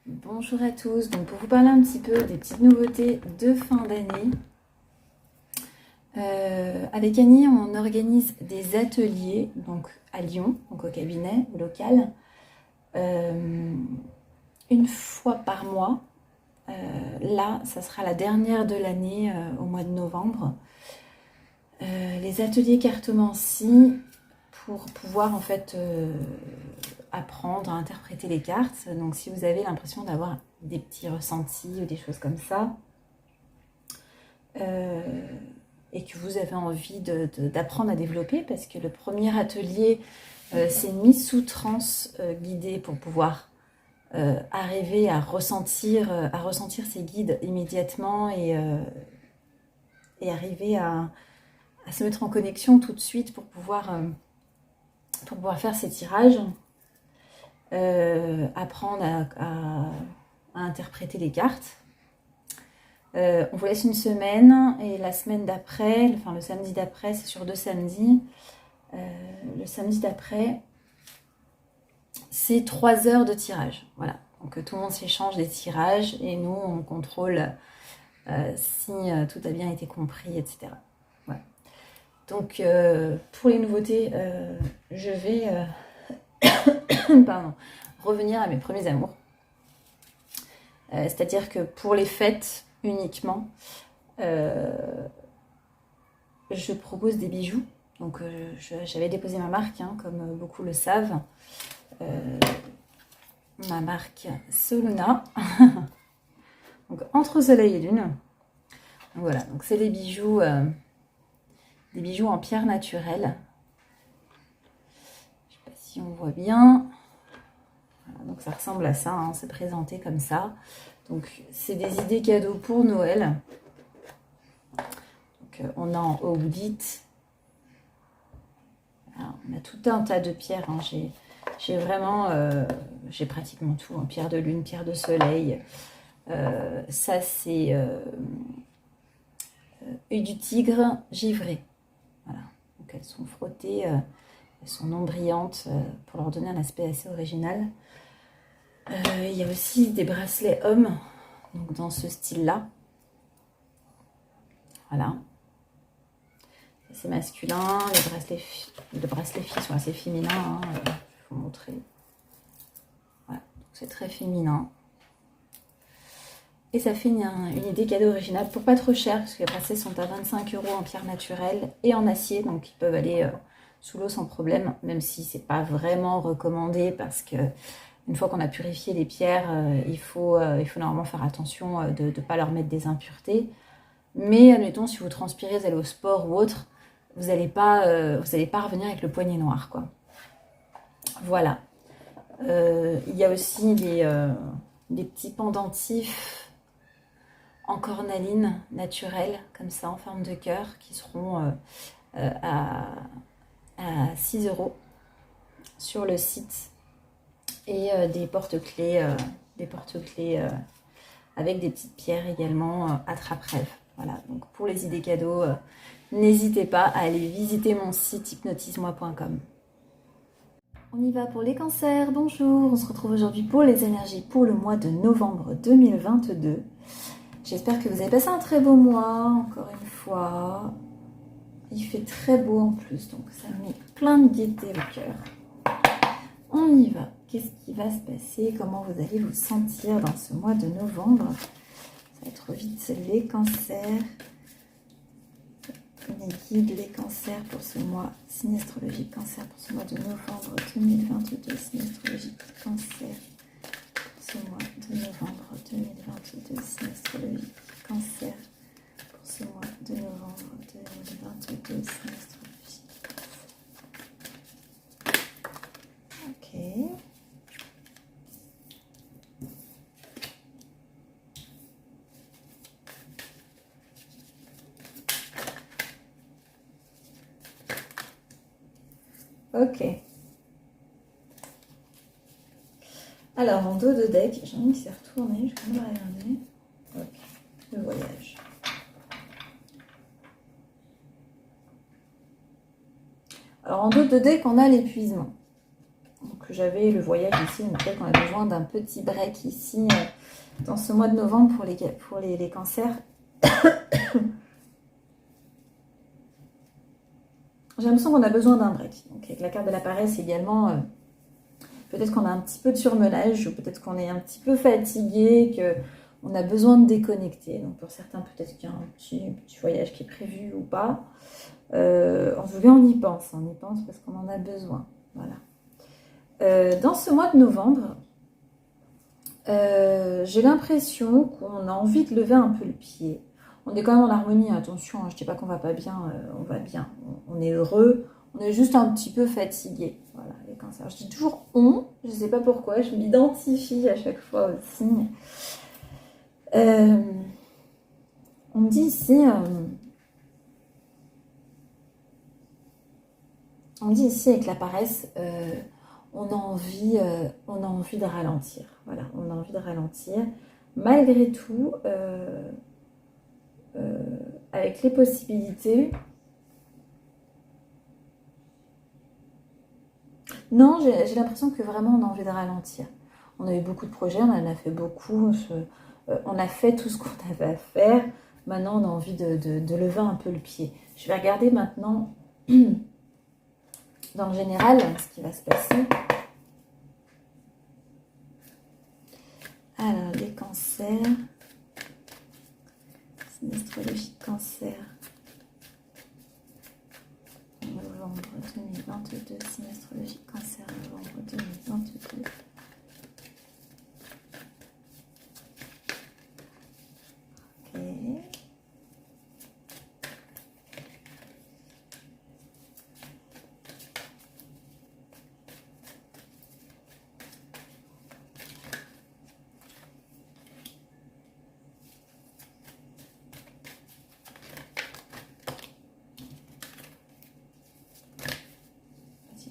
Bonjour à tous, donc pour vous parler un petit peu des petites nouveautés de fin d'année, avec Annie on organise des ateliers donc à Lyon, donc au cabinet, au local, une fois par mois. Là, ça sera la dernière de l'année au mois de novembre. Les ateliers cartomancie pour pouvoir en fait apprendre à interpréter les cartes. Donc si vous avez l'impression d'avoir des petits ressentis ou des choses comme ça, et que vous avez envie d'apprendre à développer, parce que le premier atelier, c'est une mise sous transe guidée pour pouvoir arriver à ressentir ces guides immédiatement et arriver à se mettre en connexion tout de suite pour pouvoir faire ces tirages, apprendre à interpréter les cartes. On vous laisse une semaine et la semaine d'après, enfin le samedi d'après, c'est sur 2 samedis. Le samedi d'après, c'est 3 heures de tirage. Voilà. Donc tout le monde s'échange des tirages et nous on contrôle si tout a bien été compris, etc. Voilà. Donc pour les nouveautés, je vais revenir à mes premiers amours. C'est-à-dire que pour les fêtes uniquement, je propose des bijoux. Donc j'avais déposé ma marque, comme beaucoup le savent. Ma marque Soluna. Donc entre soleil et lune. Donc voilà, donc c'est des bijoux en pierre naturelle. Je sais pas si on voit bien. Voilà, donc ça ressemble à ça, c'est présenté comme ça. Donc c'est des idées cadeaux pour Noël. Donc on a en Audit. On a tout un tas de pierres. J'ai vraiment, j'ai pratiquement tout. Pierre de lune, pierre de soleil. Ça c'est œil du tigre givré. Voilà. Donc elles sont frottées, elles sont non brillantes pour leur donner un aspect assez original. Il y a aussi des bracelets hommes, donc dans ce style-là. Voilà. C'est masculin, les bracelets filles sont assez féminins. Je vais vous montrer. Voilà, c'est très féminin. Et ça fait une idée cadeau originale pour pas trop cher, parce que les bracelets sont à 25 € en pierre naturelle et en acier, donc ils peuvent aller sous l'eau sans problème, même si c'est pas vraiment recommandé, parce que une fois qu'on a purifié les pierres, il faut normalement faire attention de ne pas leur mettre des impuretés. Mais admettons, si vous transpirez, vous allez au sport ou autre, vous n'allez pas revenir avec le poignet noir, quoi. Voilà. Il y a aussi des petits pendentifs en cornaline naturelle, comme ça, en forme de cœur, qui seront à 6 € sur le site. Et des porte-clés avec des petites pierres également attrape-rêve. Voilà, donc pour les idées cadeaux, n'hésitez pas à aller visiter mon site hypnotise-moi.com. On y va pour les cancers, bonjour, on se retrouve aujourd'hui pour les énergies pour le mois de novembre 2022. J'espère que vous avez passé un très beau mois, encore une fois. Il fait très beau en plus, donc ça met plein de gaieté au cœur. On y va. Qu'est-ce qui va se passer? Comment vous allez vous sentir dans ce mois de novembre? Ça va être vite les cancers. Les guides, les cancers pour ce mois. Signe astrologique cancer pour ce mois de novembre 2022. Signe astrologique cancer pour ce mois de novembre 2022. Signe astrologique cancer pour ce mois de novembre 2022. Signe astrologique. Ok. Ok. Alors, en dos de deck, j'ai envie que c'est retourné, je vais quand même regarder. Ok, le voyage. Alors, en dos de deck, on a l'épuisement. Donc que j'avais le voyage ici. Donc peut-être qu'on a besoin d'un petit break ici dans ce mois de novembre pour les cancers. J'ai l'impression qu'on a besoin d'un break. Donc avec la carte de la paresse également, peut-être qu'on a un petit peu de surmenage, ou peut-être qu'on est un petit peu fatigué, qu'on a besoin de déconnecter. Donc pour certains, peut-être qu'il y a un petit voyage qui est prévu ou pas. En tout cas, on y pense parce qu'on en a besoin. Voilà. Dans ce mois de novembre, j'ai l'impression qu'on a envie de lever un peu le pied. On est quand même en harmonie, attention, je ne dis pas qu'on va pas bien, on va bien, on est heureux, on est juste un petit peu fatigué. Voilà, les cancers. Je dis toujours on, je ne sais pas pourquoi, je m'identifie à chaque fois au signe. On me dit ici, avec la paresse, on a envie de ralentir. Voilà, on a envie de ralentir. Malgré tout, avec les possibilités. Non, j'ai l'impression que vraiment on a envie de ralentir. On a eu beaucoup de projets, on en a fait beaucoup, on a fait tout ce qu'on avait à faire. Maintenant, on a envie de lever un peu le pied. Je vais regarder maintenant, dans le général, ce qui va se passer. Alors, les cancers. Signe astrologique cancer. Novembre 2022. Signe astrologique cancer. Novembre 2022. Ok.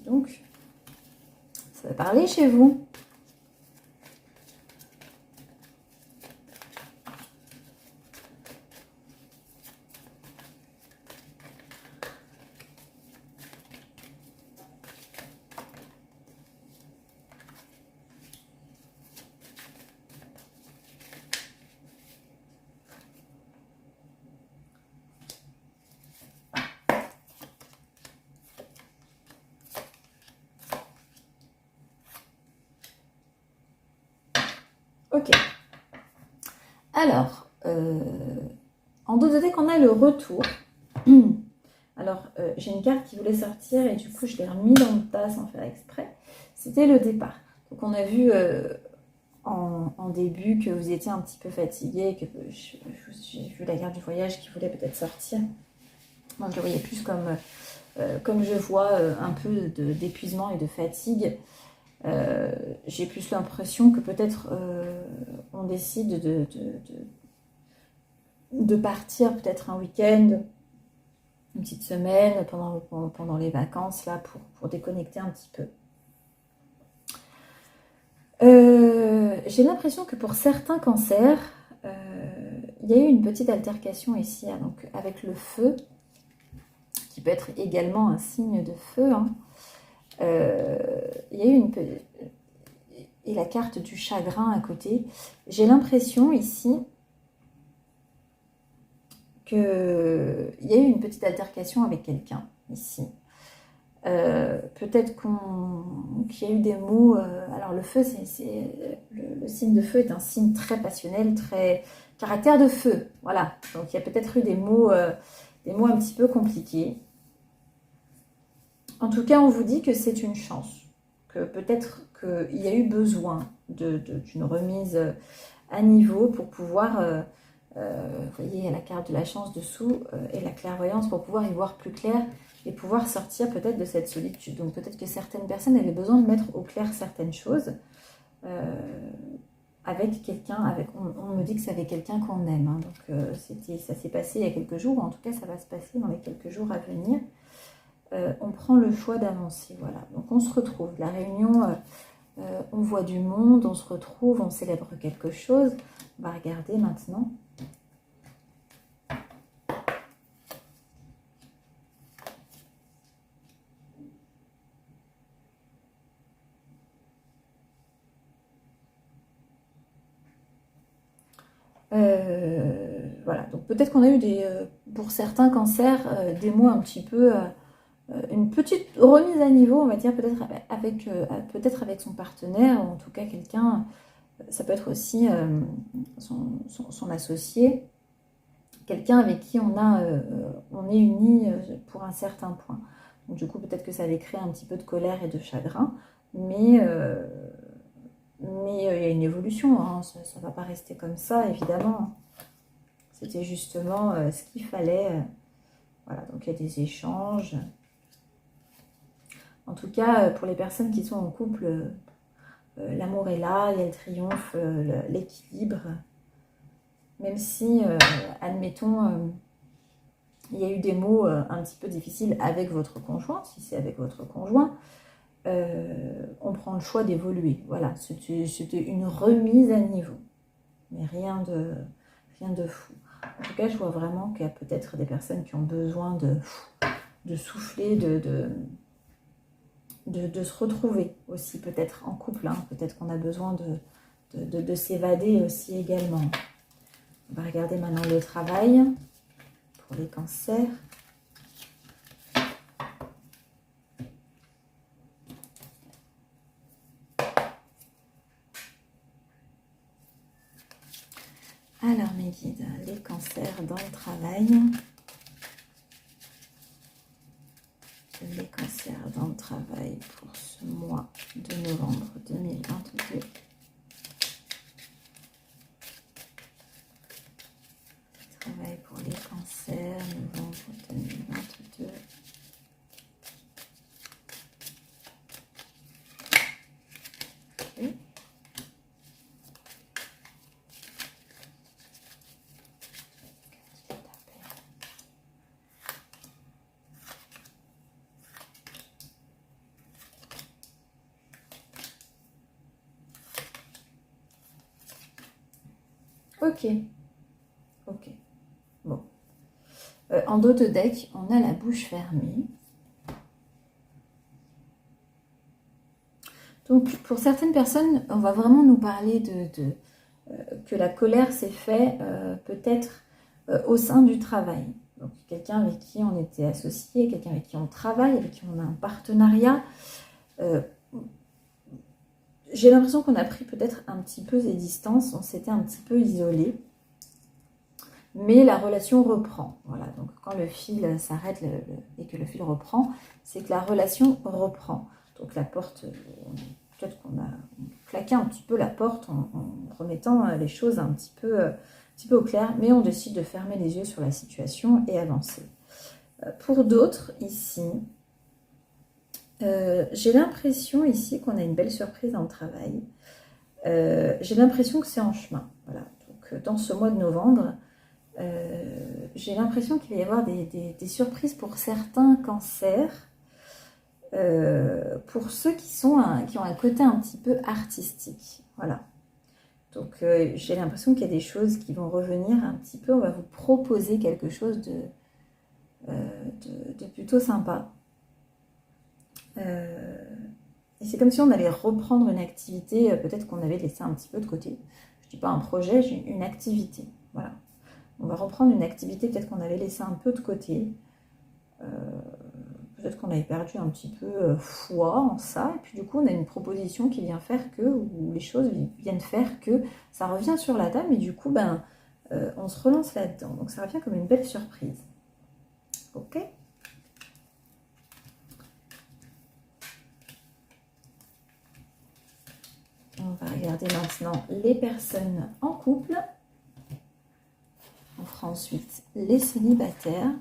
Donc, ça va parler chez vous. Ok. Alors, en dos de deck, on a le retour. Alors, j'ai une carte qui voulait sortir et du coup, je l'ai remis dans le tas sans faire exprès. C'était le départ. Donc, on a vu en début que vous étiez un petit peu fatigué, que j'ai vu la carte du voyage qui voulait peut-être sortir. Moi, je le voyais plus comme je vois un peu d'épuisement et de fatigue. J'ai plus l'impression que peut-être on décide de partir peut-être un week-end, une petite semaine pendant les vacances là pour déconnecter un petit peu. J'ai l'impression que pour certains cancers, il y a eu une petite altercation ici, hein, donc avec le feu, qui peut être également un signe de feu. Hein. Il y a eu et la carte du chagrin à côté. J'ai l'impression ici qu'il y a eu une petite altercation avec quelqu'un ici. Peut-être qu'il y a eu des mots. Alors le feu, le signe de feu est un signe très passionnel, très caractère de feu. Voilà. Donc il y a peut-être eu des mots un petit peu compliqués. En tout cas, on vous dit que c'est une chance, que peut-être qu'il y a eu besoin d'une remise à niveau pour pouvoir, vous voyez, il y a la carte de la chance dessous et la clairvoyance pour pouvoir y voir plus clair et pouvoir sortir peut-être de cette solitude. Donc peut-être que certaines personnes avaient besoin de mettre au clair certaines choses avec quelqu'un, on me dit que c'est avec quelqu'un qu'on aime. Hein, donc ça s'est passé il y a quelques jours, ou en tout cas ça va se passer dans les quelques jours à venir. On prend le choix d'avancer, voilà. Donc on se retrouve, la réunion, on voit du monde, on se retrouve, on célèbre quelque chose. On va regarder maintenant. Voilà, donc peut-être qu'on a eu pour certains cancers, des mots un petit peu, une petite remise à niveau, on va dire, peut-être avec son partenaire, ou en tout cas quelqu'un, ça peut être aussi son associé, quelqu'un avec qui on est unis pour un certain point. Donc du coup, peut-être que ça avait créé un petit peu de colère et de chagrin, mais il y a une évolution, hein, ça ne va pas rester comme ça, évidemment. C'était justement ce qu'il fallait. Voilà, donc il y a des échanges. En tout cas, pour les personnes qui sont en couple, l'amour est là, il y a le triomphe, l'équilibre. Même si, admettons, il y a eu des mots un petit peu difficiles avec votre conjoint, si c'est avec votre conjoint, on prend le choix d'évoluer. Voilà, c'était une remise à niveau, mais rien de fou. En tout cas, je vois vraiment qu'il y a peut-être des personnes qui ont besoin de souffler, de se retrouver aussi, peut-être en couple. Hein. Peut-être qu'on a besoin de s'évader aussi également. On va regarder maintenant le travail pour les cancers. Alors mes guides, les cancers dans le travail. Les cancers dans le travail pour ce mois de novembre 2022. Travail pour les cancers, novembre 2022. Okay. Ok. Bon. En dos de deck, on a la bouche fermée. Donc, pour certaines personnes, on va vraiment nous parler que la colère s'est faite peut-être au sein du travail. Donc, quelqu'un avec qui on était associé, quelqu'un avec qui on travaille, avec qui on a un partenariat. J'ai l'impression qu'on a pris peut-être un petit peu des distances, on s'était un petit peu isolé. Mais la relation reprend. Voilà, donc quand le fil s'arrête et que le fil reprend, c'est que la relation reprend. Donc la porte, peut-être qu'on a claqué un petit peu la porte en remettant les choses un petit peu au clair, mais on décide de fermer les yeux sur la situation et avancer. Pour d'autres, ici, j'ai l'impression ici qu'on a une belle surprise dans le travail. J'ai l'impression que c'est en chemin. Voilà, donc dans ce mois de novembre, j'ai l'impression qu'il va y avoir des surprises pour certains cancers, pour ceux qui ont un côté un petit peu artistique. Voilà. Donc j'ai l'impression qu'il y a des choses qui vont revenir un petit peu. On va vous proposer quelque chose de plutôt sympa. Et c'est comme si on allait reprendre une activité, peut-être qu'on avait laissé un petit peu de côté. Je ne dis pas un projet, j'ai une activité. Voilà. On va reprendre une activité peut-être qu'on avait laissé un peu de côté. Peut-être qu'on avait perdu un petit peu foi en ça. Et puis du coup, on a une proposition qui vient faire que, ou les choses viennent faire que ça revient sur la table. Et du coup, on se relance là-dedans. Donc ça revient comme une belle surprise. Ok ? On va regarder maintenant les personnes en couple. On fera ensuite les célibataires.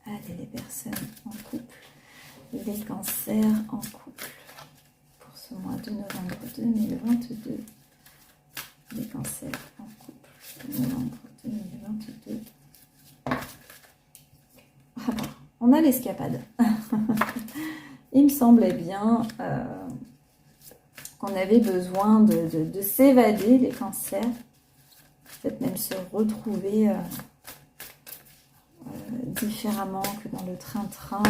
Allez, les personnes en couple, les cancers en couple pour ce mois de novembre 2022. Les cancers en couple, novembre 2022. Ah bon, on a l'escapade. Il me semblait bien qu'on avait besoin de s'évader, les cancers. Peut-être même se retrouver différemment que dans le train-train.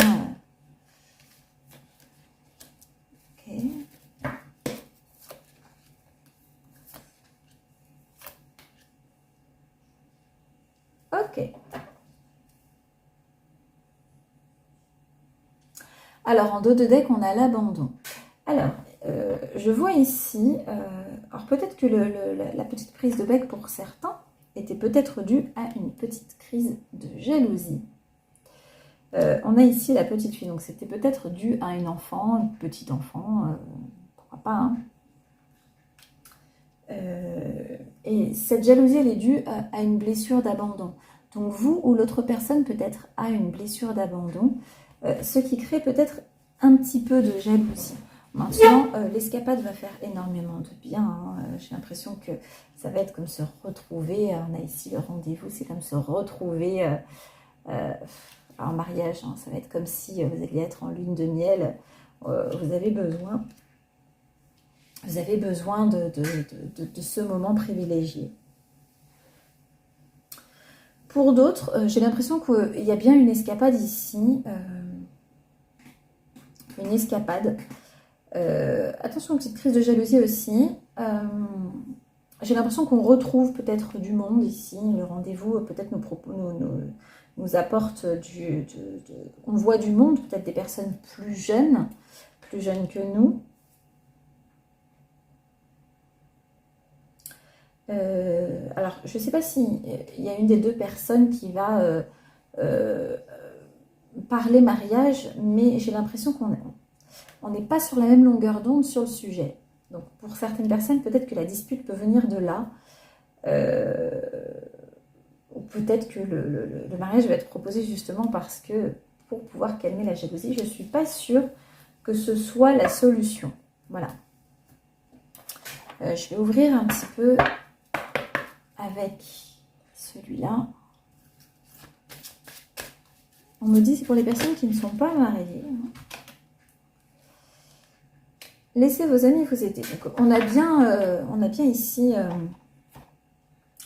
Ok. Alors, en dos de deck, on a l'abandon. Alors, je vois ici, alors peut-être que la petite prise de bec pour certains était peut-être due à une petite crise de jalousie. On a ici la petite fille, donc c'était peut-être dû à une enfant, une petite enfant, pourquoi pas, hein. Et cette jalousie, elle est due à une blessure d'abandon. Donc vous ou l'autre personne peut-être a une blessure d'abandon, ce qui crée peut-être un petit peu de jalousie. Maintenant, l'escapade va faire énormément de bien, hein. J'ai l'impression que ça va être comme se retrouver, on a ici le rendez-vous, c'est comme se retrouver en mariage, hein. Ça va être comme si vous alliez être en lune de miel, vous avez besoin de ce moment privilégié. Pour d'autres, j'ai l'impression qu'il y a bien une escapade ici. Une escapade. Attention, une petite crise de jalousie aussi. J'ai l'impression qu'on retrouve peut-être du monde ici. Le rendez-vous peut-être nous apporte on voit du monde, peut-être des personnes plus jeunes que nous. Alors, je ne sais pas si il y a une des deux personnes qui va parler mariage, mais j'ai l'impression qu'on n'est pas sur la même longueur d'onde sur le sujet. Donc, pour certaines personnes, peut-être que la dispute peut venir de là. Ou peut-être que le mariage va être proposé justement parce que, pour pouvoir calmer la jalousie, je ne suis pas sûre que ce soit la solution. Voilà. Je vais ouvrir un petit peu avec celui-là. On me dit c'est pour les personnes qui ne sont pas mariées. Laissez vos amis vous aider. Donc, on a bien ici,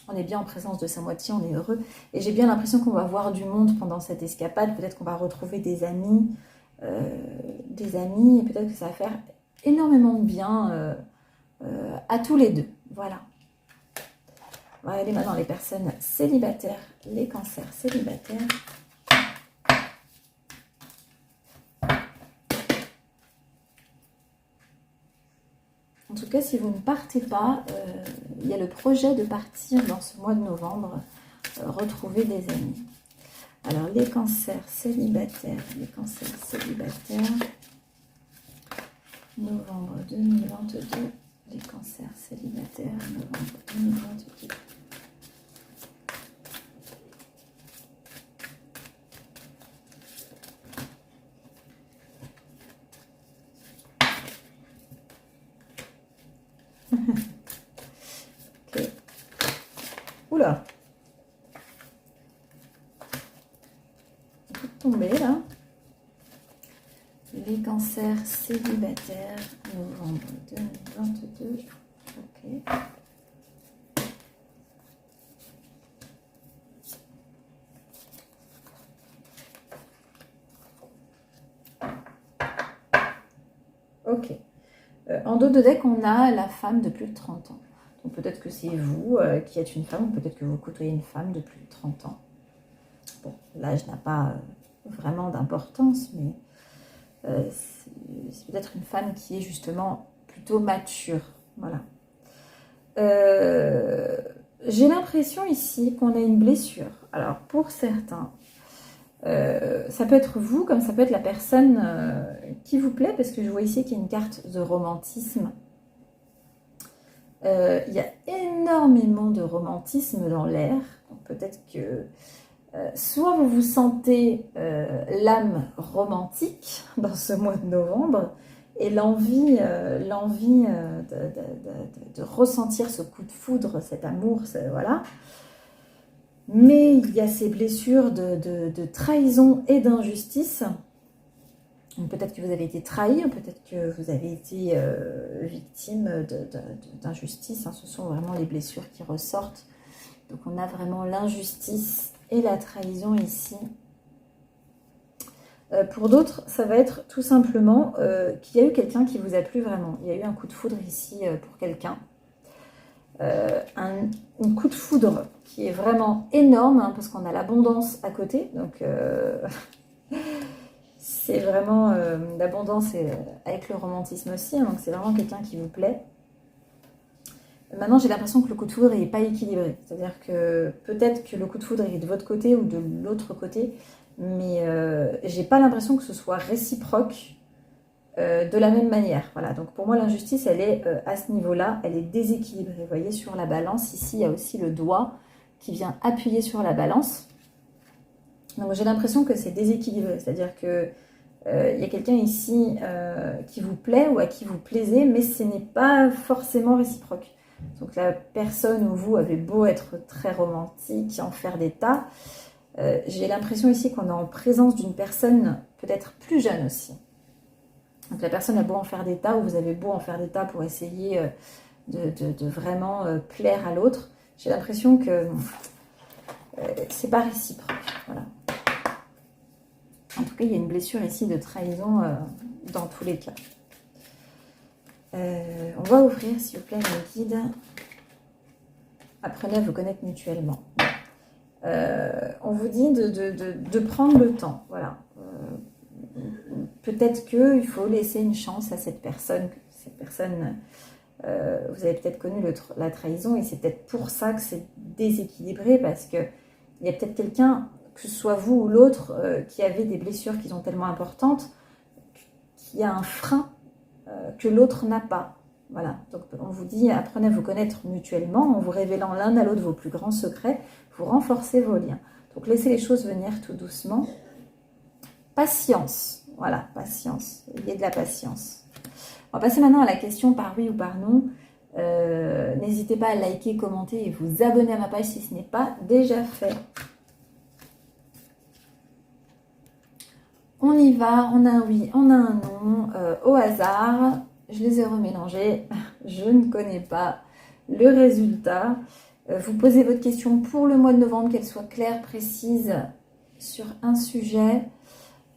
on est bien en présence de sa moitié, on est heureux. Et j'ai bien l'impression qu'on va voir du monde pendant cette escapade. Peut-être qu'on va retrouver des amis, et peut-être que ça va faire énormément de bien à tous les deux. Voilà. On va aller maintenant les personnes célibataires, les cancers célibataires. En tout cas, si vous ne partez pas, il y a le projet de partir dans ce mois de novembre, retrouver des amis. Alors, les cancers célibataires, novembre 2022, les cancers célibataires, novembre 2022. Ok. Oula. On peut tomber là. Les cancers célibataires, novembre 2022. Ok. Ok. En dos de deck, on a la femme de plus de 30 ans. Donc peut-être que c'est vous qui êtes une femme, ou peut-être que vous côtoyez une femme de plus de 30 ans. Bon, l'âge n'a pas vraiment d'importance, mais c'est peut-être une femme qui est justement plutôt mature. Voilà. J'ai l'impression ici qu'on a une blessure. Alors pour certains, ça peut être vous, comme ça peut être la personne qui vous plaît, parce que je vois ici qu'il y a une carte de romantisme. Il y a énormément de romantisme dans l'air. Peut-être que soit vous vous sentez l'âme romantique dans ce mois de novembre et l'envie de ressentir ce coup de foudre, cet amour, voilà. Mais il y a ces blessures de trahison et d'injustice. Peut-être que vous avez été trahi, ou peut-être que vous avez été victime d'injustice. Ce sont vraiment les blessures qui ressortent. Donc on a vraiment l'injustice et la trahison ici. Pour d'autres, ça va être tout simplement qu'il y a eu quelqu'un qui vous a plu vraiment. Il y a eu un coup de foudre ici pour quelqu'un. Un coup de foudre qui est vraiment énorme, hein, parce qu'on a l'abondance à côté. Donc, c'est vraiment l'abondance avec le romantisme aussi. Hein, donc, c'est vraiment quelqu'un qui vous plaît. Maintenant, j'ai l'impression que le coup de foudre n'est pas équilibré. C'est-à-dire que peut-être que le coup de foudre est de votre côté ou de l'autre côté, mais j'ai pas l'impression que ce soit réciproque de la même manière. Voilà, donc pour moi, l'injustice, elle est à ce niveau-là, elle est déséquilibrée. Vous voyez, sur la balance, ici, il y a aussi le doigt qui vient appuyer sur la balance. Donc j'ai l'impression que c'est déséquilibré. C'est-à-dire que il y a quelqu'un ici qui vous plaît ou à qui vous plaisez, mais ce n'est pas forcément réciproque. Donc la personne ou vous avez beau être très romantique, en faire des tas, j'ai l'impression ici qu'on est en présence d'une personne peut-être plus jeune aussi. Donc la personne a beau en faire des tas, ou vous avez beau en faire des tas pour essayer de vraiment plaire à l'autre, j'ai l'impression que c'est pas réciproque. Voilà. En tout cas, il y a une blessure ici de trahison dans tous les cas. On va ouvrir, s'il vous plaît, mes guides. Apprenez à vous connaître mutuellement. On vous dit de prendre le temps. Voilà. Peut-être qu'il faut laisser une chance à cette personne. Vous avez peut-être connu la trahison et c'est peut-être pour ça que c'est déséquilibré, parce qu'il y a peut-être quelqu'un, que ce soit vous ou l'autre, qui avait des blessures qui sont tellement importantes, qu'il y a un frein que l'autre n'a pas. Voilà, donc on vous dit, apprenez à vous connaître mutuellement en vous révélant l'un à l'autre vos plus grands secrets, vous renforcez vos liens. Donc laissez les choses venir tout doucement. Patience, voilà, patience, ayez de la patience. On va passer maintenant à la question par oui ou par non. N'hésitez pas à liker, commenter et vous abonner à ma page si ce n'est pas déjà fait. On y va, on a un oui, on a un non, au hasard. Je les ai remélangés, je ne connais pas le résultat. Vous posez votre question pour le mois de novembre, qu'elle soit claire, précise sur un sujet.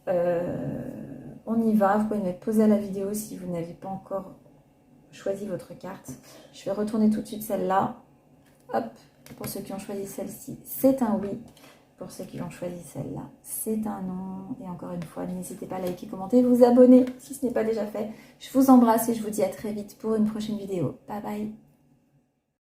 On y va, vous pouvez mettre pause à la vidéo si vous n'avez pas encore choisi votre carte. Je vais retourner tout de suite celle-là. Hop, pour ceux qui ont choisi celle-ci, c'est un oui. Pour ceux qui ont choisi celle-là, c'est un non. Et encore une fois, n'hésitez pas à liker, commenter, vous abonner si ce n'est pas déjà fait. Je vous embrasse et je vous dis à très vite pour une prochaine vidéo. Bye bye.